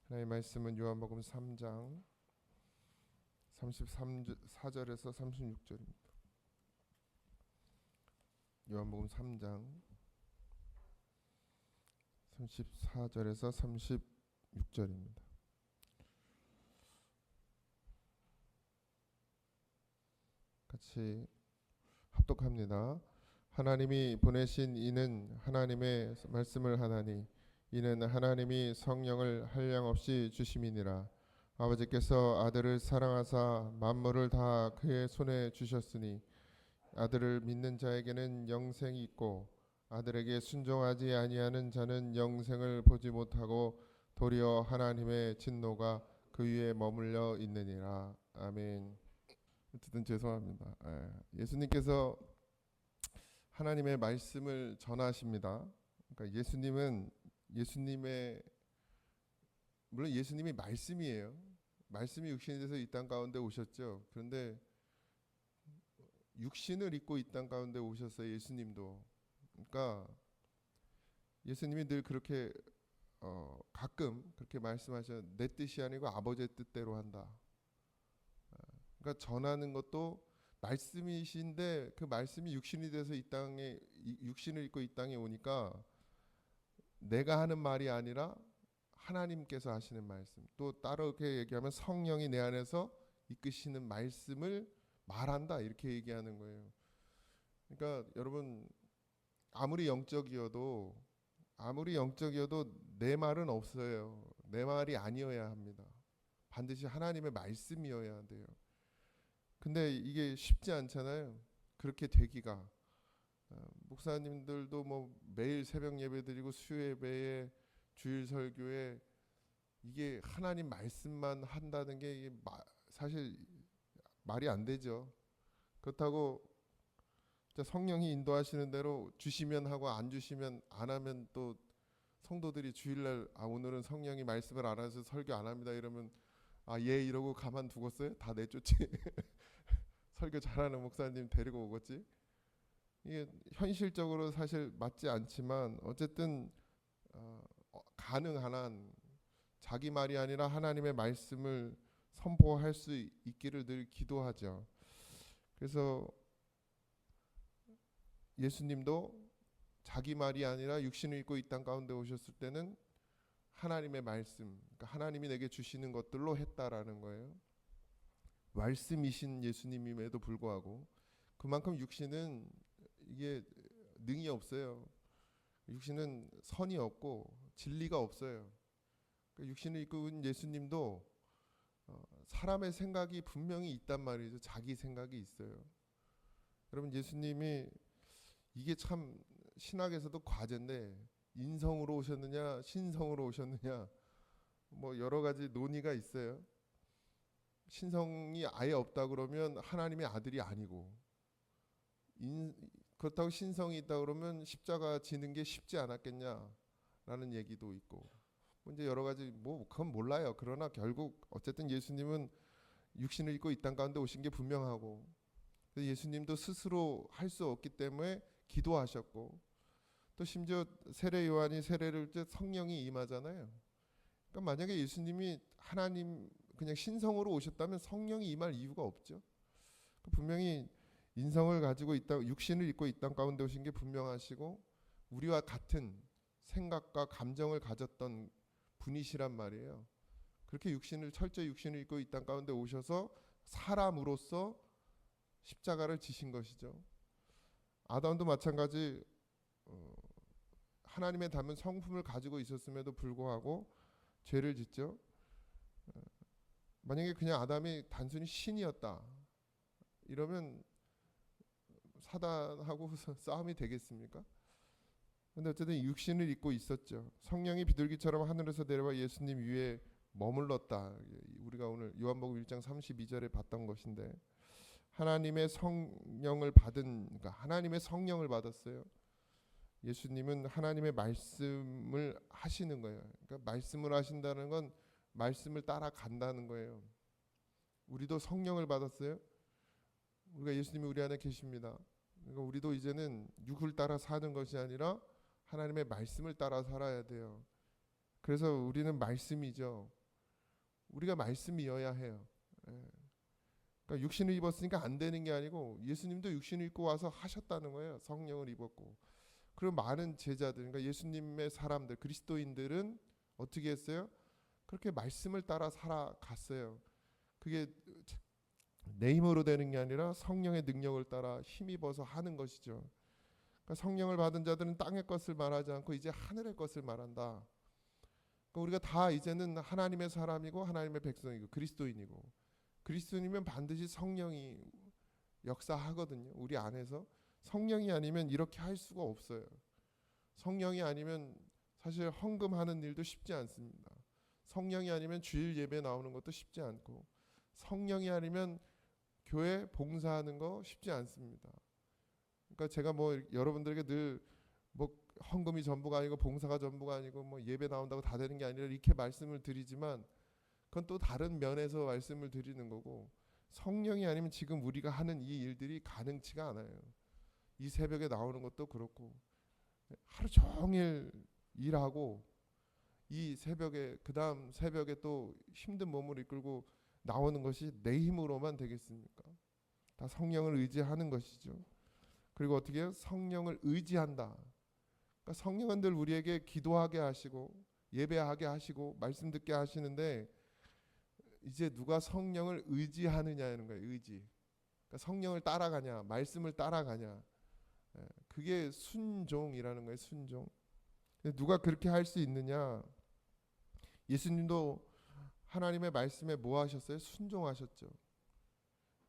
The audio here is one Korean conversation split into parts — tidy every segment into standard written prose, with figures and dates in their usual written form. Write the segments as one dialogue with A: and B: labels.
A: 하나님의 말씀은 요한복음 3장 34절에서 36절입니다. 요한복음 3장 34절에서 36절입니다. 같이 합독합니다. 하나님이 보내신 이는 하나님의 말씀을 하나니 이는 하나님이 성령을 한량없이 주심이니라. 아버지께서 아들을 사랑하사 만물을 다 그의 손에 주셨으니 아들을 믿는 자에게는 영생이 있고 아들에게 순종하지 아니하는 자는 영생을 보지 못하고 도리어 하나님의 진노가 그 위에 머물러 있느니라. 아멘. 어쨌든 죄송합니다. 예수님께서 하나님의 말씀을 전하십니다. 그러니까 예수님의 물론 예수님이 말씀이에요. 말씀이 육신이 돼서 이 땅 가운데 오셨죠. 그런데 육신을 입고 이 땅 가운데 오셨어요. 예수님도. 그러니까 예수님이 늘 그렇게 가끔 그렇게 말씀하셔. 내 뜻이 아니고 아버지의 뜻대로 한다. 그러니까 전하는 것도 말씀이신데 그 말씀이 육신이 돼서 이 땅에 육신을 입고 이 땅에 오니까 내가 하는 말이 아니라 하나님께서 하시는 말씀, 또 따로 이렇게 얘기하면 성령이 내 안에서 이끄시는 말씀을 말한다 이렇게 얘기하는 거예요. 그러니까 여러분 아무리 영적이어도 내 말은 없어요. 내 말이 아니어야 합니다. 반드시 하나님의 말씀이어야 돼요. 근데 이게 쉽지 않잖아요. 그렇게 되기가. 목사님들도 뭐 매일 새벽 예배 드리고 수요 예배에 주일 설교에 이게 하나님 말씀만 한다는 게 이게 사실 말이 안 되죠. 그렇다고 성령이 인도하시는 대로 주시면 하고 안 주시면 안 하면 또 성도들이 주일날 오늘은 성령이 말씀을 안 해서 설교 안 합니다 이러면 예 이러고 가만 두겠어요? 다 내쫓지. 설교 잘하는 목사님 데리고 오겠지. 이게 현실적으로 사실 맞지 않지만 어쨌든 가능한 한 자기 말이 아니라 하나님의 말씀을 선포할 수 있기를 늘 기도하죠. 그래서 예수님도 자기 말이 아니라 육신을 입고 이 땅 가운데 오셨을 때는 하나님의 말씀, 그러니까 하나님이 내게 주시는 것들로 했다라는 거예요. 말씀이신 예수님임에도 불구하고 그만큼 육신은 이게 능이 없어요. 육신은 선이 없고 진리가 없어요. 그러니까 육신을 입고 온 예수님도 사람의 생각이 분명히 있단 말이죠. 자기 생각이 있어요. 여러분 예수님이 이게 참 신학에서도 과제인데 인성으로 오셨느냐 신성으로 오셨느냐 뭐 여러 가지 논의가 있어요. 신성이 아예 없다 그러면 하나님의 아들이 아니고 그렇다고 신성이 있다 그러면 십자가 지는 게 쉽지 않았겠냐라는 얘기도 있고 이제 여러 가지 뭐 그건 몰라요. 그러나 결국 어쨌든 예수님은 육신을 입고 이 땅 가운데 오신 게 분명하고 예수님도 스스로 할 수 없기 때문에 기도하셨고 또 심지어 세례 요한이 세례를 때 성령이 임하잖아요. 그러니까 만약에 예수님이 하나님 그냥 신성으로 오셨다면 성령이 임할 이유가 없죠. 분명히 인성을 가지고 육신을 입고 이 땅 가운데 오신 게 분명하시고 우리와 같은 생각과 감정을 가졌던 분이시란 말이에요. 그렇게 철저히 육신을 입고 이 땅 가운데 오셔서 사람으로서 십자가를 지신 것이죠. 아담도 마찬가지 하나님의 닮은 성품을 가지고 있었음에도 불구하고 죄를 짓죠. 만약에 그냥 아담이 단순히 신이었다 이러면 사단하고 싸움이 되겠습니까? 근데 어쨌든 육신을 입고 있었죠. 성령이 비둘기처럼 하늘에서 내려와 예수님 위에 머물렀다. 우리가 오늘 요한복음 1장 32절에 봤던 것인데 하나님의 성령을 그러니까 하나님의 성령을 받았어요. 예수님은 하나님의 말씀을 하시는 거예요. 그러니까 말씀을 하신다는 건 말씀을 따라간다는 거예요. 우리도 성령을 받았어요. 우리가 예수님이 우리 안에 계십니다. 그러니까 우리도 이제는 육을 따라 사는 것이 아니라 하나님의 말씀을 따라 살아야 돼요. 그래서 우리는 말씀이죠. 우리가 말씀이어야 해요. 예. 그러니까 육신을 입었으니까 안 되는 게 아니고 예수님도 육신을 입고 와서 하셨다는 거예요. 성령을 입었고. 그리고 많은 제자들, 그러니까 예수님의 사람들, 그리스도인들은 어떻게 했어요? 그렇게 말씀을 따라 살아갔어요. 그게 내 힘으로 되는 게 아니라 성령의 능력을 따라 힘입어서 하는 것이죠. 그러니까 성령을 받은 자들은 땅의 것을 말하지 않고 이제 하늘의 것을 말한다. 그러니까 우리가 다 이제는 하나님의 사람이고 하나님의 백성이고 그리스도인이고, 그리스도인이면 반드시 성령이 역사하거든요. 우리 안에서 성령이 아니면 이렇게 할 수가 없어요. 성령이 아니면 사실 헌금하는 일도 쉽지 않습니다. 성령이 아니면 주일 예배 나오는 것도 쉽지 않고, 성령이 아니면 교회 봉사하는 거 쉽지 않습니다. 그러니까 제가 뭐 여러분들에게 늘 뭐 헌금이 전부가 아니고 봉사가 전부가 아니고 뭐 예배 나온다고 다 되는 게 아니라 이렇게 말씀을 드리지만, 그건 또 다른 면에서 말씀을 드리는 거고, 성령이 아니면 지금 우리가 하는 이 일들이 가능치가 않아요. 이 새벽에 나오는 것도 그렇고, 하루 종일 일하고 이 새벽에 그 다음 새벽에 또 힘든 몸을 이끌고 나오는 것이 내 힘으로만 되겠습니까? 다 성령을 의지하는 것이죠. 그리고 어떻게 해요? 성령을 의지한다. 그러니까 성령은 늘 우리에게 기도하게 하시고 예배하게 하시고 말씀 듣게 하시는데, 이제 누가 성령을 의지하느냐는 거예요. 의지. 그러니까 성령을 따라가냐, 말씀을 따라가냐. 그게 순종이라는 거예요. 순종. 누가 그렇게 할 수 있느냐? 예수님도 하나님의 말씀에 뭐 하셨어요? 순종하셨죠.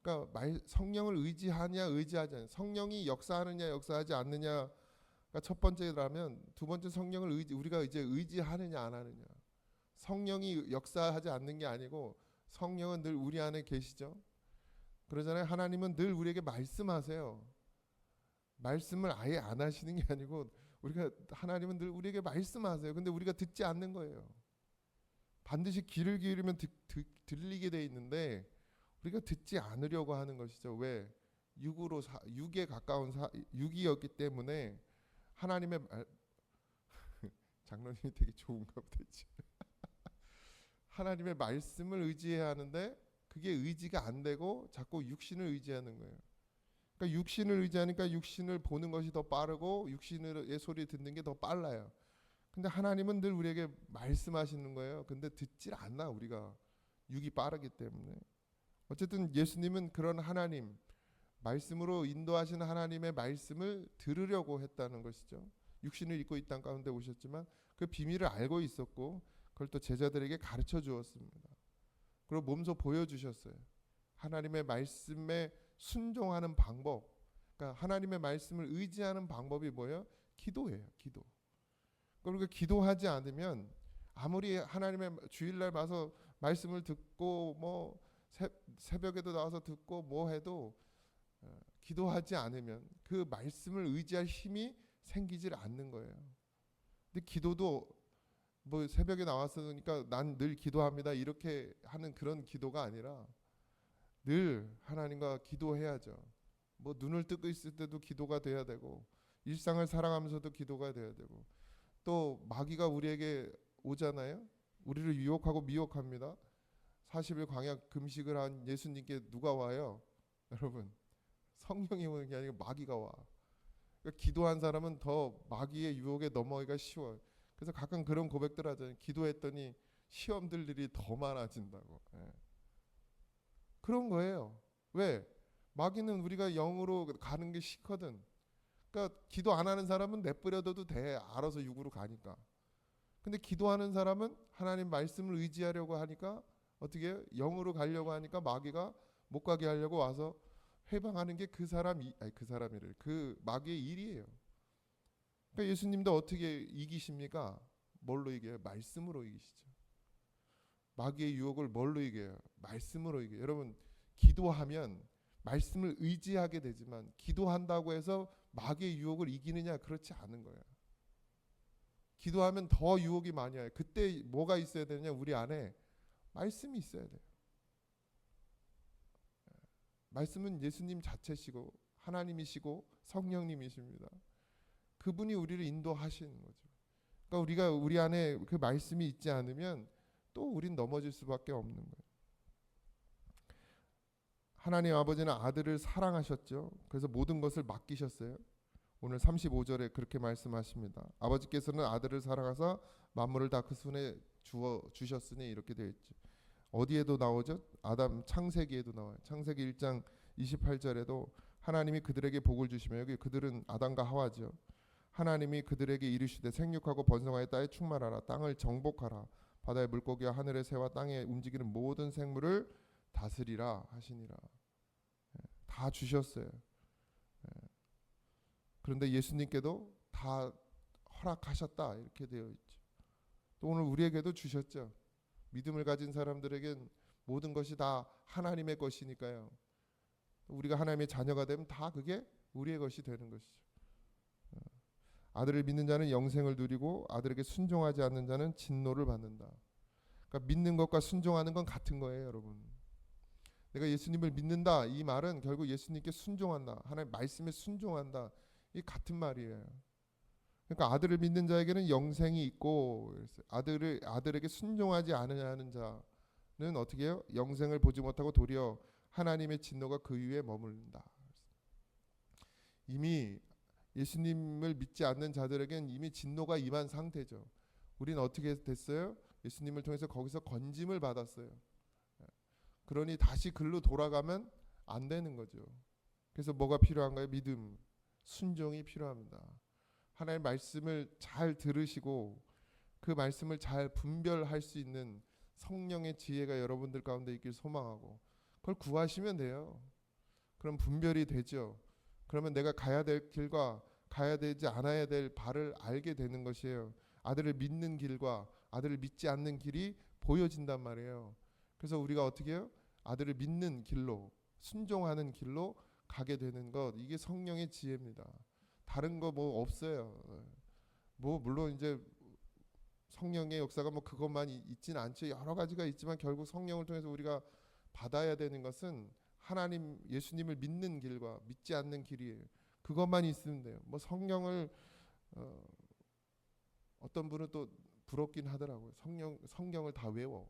A: 그러니까 성령을 의지하냐 의지하지 않냐, 성령이 역사하느냐 역사하지 않느냐가 첫 번째라면, 두 번째 성령을 우리가 이제 의지하느냐 안 하느냐. 성령이 역사하지 않는 게 아니고 성령은 늘 우리 안에 계시죠. 그러잖아요. 하나님은 늘 우리에게 말씀하세요. 말씀을 아예 안 하시는 게 아니고 하나님은 늘 우리에게 말씀하세요. 근데 우리가 듣지 않는 거예요. 반드시 귀를 기울이면 들리게 돼 있는데 우리가 듣지 않으려고 하는 것이죠. 왜? 육에 가까운 육이었기 때문에 하나님의 장로님이 되게 좋은가 보다. 하나님의 말씀을 의지해야 하는데 그게 의지가 안 되고 자꾸 육신을 의지하는 거예요. 그러니까 육신을 의지하니까 육신을 보는 것이 더 빠르고 육신의 소리 듣는 게 더 빨라요. 근데 하나님은 늘 우리에게 말씀하시는 거예요. 근데 듣질 않나, 우리가 육이 빠르기 때문에. 어쨌든 예수님은 그런 하나님, 말씀으로 인도하시는 하나님의 말씀을 들으려고 했다는 것이죠. 육신을 입고 이 땅 가운데 오셨지만 그 비밀을 알고 있었고 그걸 또 제자들에게 가르쳐 주었습니다. 그리고 몸소 보여주셨어요. 하나님의 말씀에 순종하는 방법. 그러니까 하나님의 말씀을 의지하는 방법이 뭐예요? 기도예요. 기도. 그리고 기도하지 않으면 아무리 하나님의 주일날 와서 말씀을 듣고 뭐 새벽에도 나와서 듣고 뭐 해도 기도하지 않으면 그 말씀을 의지할 힘이 생기질 않는 거예요. 근데 기도도 뭐 새벽에 나왔으니까 난 늘 기도합니다 이렇게 하는 그런 기도가 아니라 늘 하나님과 기도해야죠. 뭐 눈을 뜨고 있을 때도 기도가 돼야 되고 일상을 살아가면서도 기도가 돼야 되고, 또 마귀가 우리에게 오잖아요. 우리를 유혹하고 미혹합니다. 40일 광야 금식을 한 예수님께 누가 와요? 여러분, 성령이 오는 게 아니고 마귀가 와. 그러니까 기도한 사람은 더 마귀의 유혹에 넘어가기가 쉬워요. 그래서 가끔 그런 고백들 하잖아요. 기도했더니 시험 들 일이 더 많아진다고. 그런 거예요. 왜? 마귀는 우리가 영으로 가는 게 싫거든. 그러니까 기도 안 하는 사람은 내버려둬도 돼. 알아서 육으로 가니까. 근데 기도하는 사람은 하나님 말씀을 의지하려고 하니까 어떻게 해요? 영으로 가려고 하니까 마귀가 못 가게 하려고 와서 해방하는 게 그 사람이래. 그 마귀의 일이에요. 그러니까 예수님도 어떻게 이기십니까? 뭘로 이겨요? 말씀으로 이기시죠. 마귀의 유혹을 뭘로 이겨요? 말씀으로 이겨요. 여러분, 기도하면 말씀을 의지하게 되지만 기도한다고 해서 마귀의 유혹을 이기느냐? 그렇지 않은 거예요. 기도하면 더 유혹이 많이 와요. 그때 뭐가 있어야 되느냐? 우리 안에 말씀이 있어야 돼요. 말씀은 예수님 자체시고 하나님이시고 성령님이십니다. 그분이 우리를 인도하시는 거죠. 그러니까 우리가 우리 안에 그 말씀이 있지 않으면 또 우린 넘어질 수밖에 없는 거예요. 하나님 아버지는 아들을 사랑하셨죠. 그래서 모든 것을 맡기셨어요. 오늘 35절에 그렇게 말씀하십니다. 아버지께서는 아들을 사랑하사 만물을 다 그 손에 주셨으니 이렇게 되어 있죠. 어디에도 나오죠? 아담 창세기에도 나와요. 창세기 1장 28절에도 하나님이 그들에게 복을 주시며, 여기 그들은 아담과 하와죠. 하나님이 그들에게 이르시되 생육하고 번성하여 땅에 충만하라, 땅을 정복하라, 바다의 물고기와 하늘의 새와 땅에 움직이는 모든 생물을 다스리라 하시니라. 다 주셨어요. 그런데 예수님께도 다 허락하셨다 이렇게 되어 있죠. 또 오늘 우리에게도 주셨죠. 믿음을 가진 사람들에겐 모든 것이 다 하나님의 것이니까요. 우리가 하나님의 자녀가 되면 다 그게 우리의 것이 되는 것이죠. 아들을 믿는 자는 영생을 누리고 아들에게 순종하지 않는 자는 진노를 받는다. 그러니까 믿는 것과 순종하는 건 같은 거예요, 여러분. 내가 예수님을 믿는다, 이 말은 결국 예수님께 순종한다, 하나님 말씀에 순종한다, 이 같은 말이에요. 그러니까 아들을 믿는 자에게는 영생이 있고, 아들에게 순종하지 않으려는 자는 어떻게 해요? 영생을 보지 못하고 도리어 하나님의 진노가 그 위에 머문다. 이미 예수님을 믿지 않는 자들에겐 이미 진노가 임한 상태죠. 우리는 어떻게 됐어요? 예수님을 통해서 거기서 건짐을 받았어요. 그러니 다시 글로 돌아가면 안 되는 거죠. 그래서 뭐가 필요한가요? 믿음, 순종이 필요합니다. 하나님의 말씀을 잘 들으시고 그 말씀을 잘 분별할 수 있는 성령의 지혜가 여러분들 가운데 있길 소망하고, 그걸 구하시면 돼요. 그럼 분별이 되죠. 그러면 내가 가야 될 길과 가야 되지 않아야 될 발을 알게 되는 것이에요. 아들을 믿는 길과 아들을 믿지 않는 길이 보여진단 말이에요. 그래서 우리가 어떻게 해요? 아들을 믿는 길로, 순종하는 길로 가게 되는 것, 이게 성령의 지혜입니다. 다른 거 뭐 없어요. 뭐 물론 이제 성령의 역사가 뭐 그것만 있지는 않죠. 여러 가지가 있지만 결국 성령을 통해서 우리가 받아야 되는 것은 하나님, 예수님을 믿는 길과 믿지 않는 길이에요. 그것만 있으면 돼요. 뭐 성령을 어떤 분은 또 부럽긴 하더라고요. 성경을 다 외워.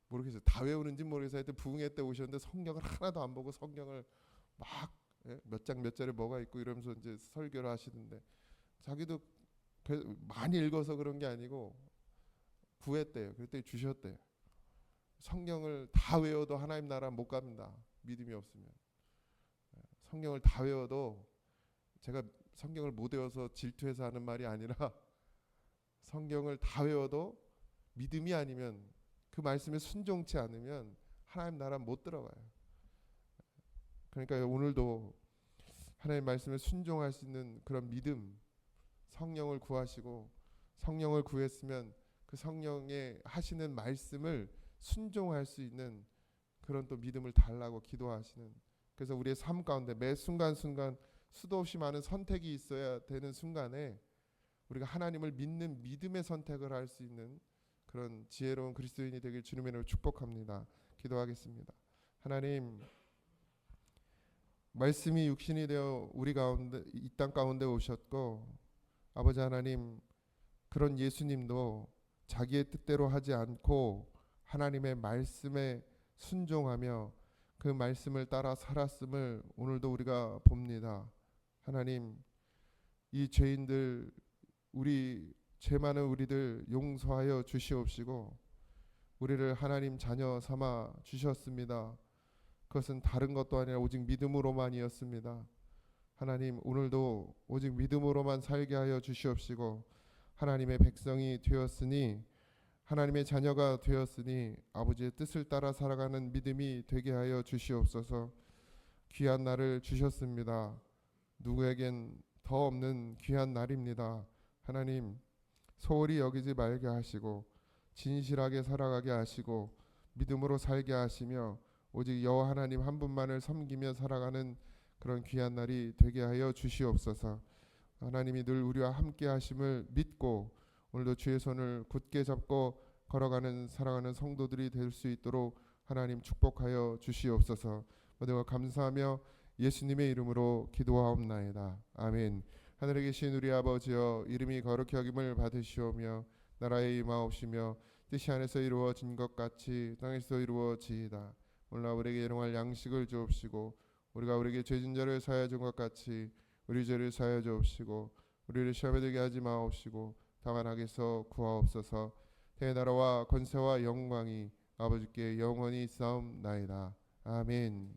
A: 모르겠어요. 다 외우는지 모르겠어요. 하여튼 부흥회 때 오셨는데 성경을 하나도 안 보고 성경을 막 몇 장 몇 절에 뭐가 있고 이러면서 이제 설교를 하시는데, 자기도 많이 읽어서 그런 게 아니고 구했대요. 그랬더니 주셨대요. 성경을 다 외워도 하나님 나라 못 갑니다. 믿음이 없으면. 성경을 다 외워도, 제가 성경을 못 외워서 질투해서 하는 말이 아니라 성경을 다 외워도 믿음이 아니면, 그 말씀에 순종치 않으면 하나님 나라 못 들어가요. 그러니까 오늘도 하나님 말씀에 순종할 수 있는 그런 믿음, 성령을 구하시고, 성령을 구했으면 그 성령의 하시는 말씀을 순종할 수 있는 그런 또 믿음을 달라고 기도하시는, 그래서 우리의 삶 가운데 매 순간순간 수도 없이 많은 선택이 있어야 되는 순간에 우리가 하나님을 믿는 믿음의 선택을 할 수 있는 그런 지혜로운 그리스도인이 되길 주님의 이름으로 축복합니다. 기도하겠습니다. 하나님, 말씀이 육신이 되어 우리 가운데, 이 땅 가운데 오셨고, 아버지 하나님, 그런 예수님도 자기의 뜻대로 하지 않고 하나님의 말씀에 순종하며 그 말씀을 따라 살았음을 오늘도 우리가 봅니다. 하나님, 이 죄인들, 우리 죄 많은 우리들 용서하여 주시옵시고, 우리를 하나님 자녀 삼아 주셨습니다. 그것은 다른 것도 아니라 오직 믿음으로만이었습니다. 하나님, 오늘도 오직 믿음으로만 살게 하여 주시옵시고, 하나님의 백성이 되었으니, 하나님의 자녀가 되었으니 아버지의 뜻을 따라 살아가는 믿음이 되게 하여 주시옵소서. 귀한 날을 주셨습니다. 누구에겐 더 없는 귀한 날입니다. 하나님, 소홀히 여기지 말게 하시고 진실하게 살아가게 하시고 믿음으로 살게 하시며 오직 여호와 하나님 한 분만을 섬기며 살아가는 그런 귀한 날이 되게 하여 주시옵소서. 하나님이 늘 우리와 함께 하심을 믿고 오늘도 주의 손을 굳게 잡고 걸어가는 살아가는 성도들이 될 수 있도록 하나님 축복하여 주시옵소서. 모두가 감사하며 예수님의 이름으로 기도하옵나이다. 아멘. 하늘에 계신 우리 아버지여, 이름이 거룩히 여김을 받으시오며 나라의 임하옵시며 뜻이 하늘에서 이루어진 것 같이 땅에서 이루어지이다. 오늘 우리에게 일용할 양식을 주옵시고 우리가 우리에게 죄진 자를 사하여 준 것 같이 우리 죄를 사하여 주옵시고 우리를 시험에 들게 하지 마옵시고 다만 악에서 구하옵소서. 내 나라와 권세와 영광이 아버지께 영원히 있사옵나이다. 아멘.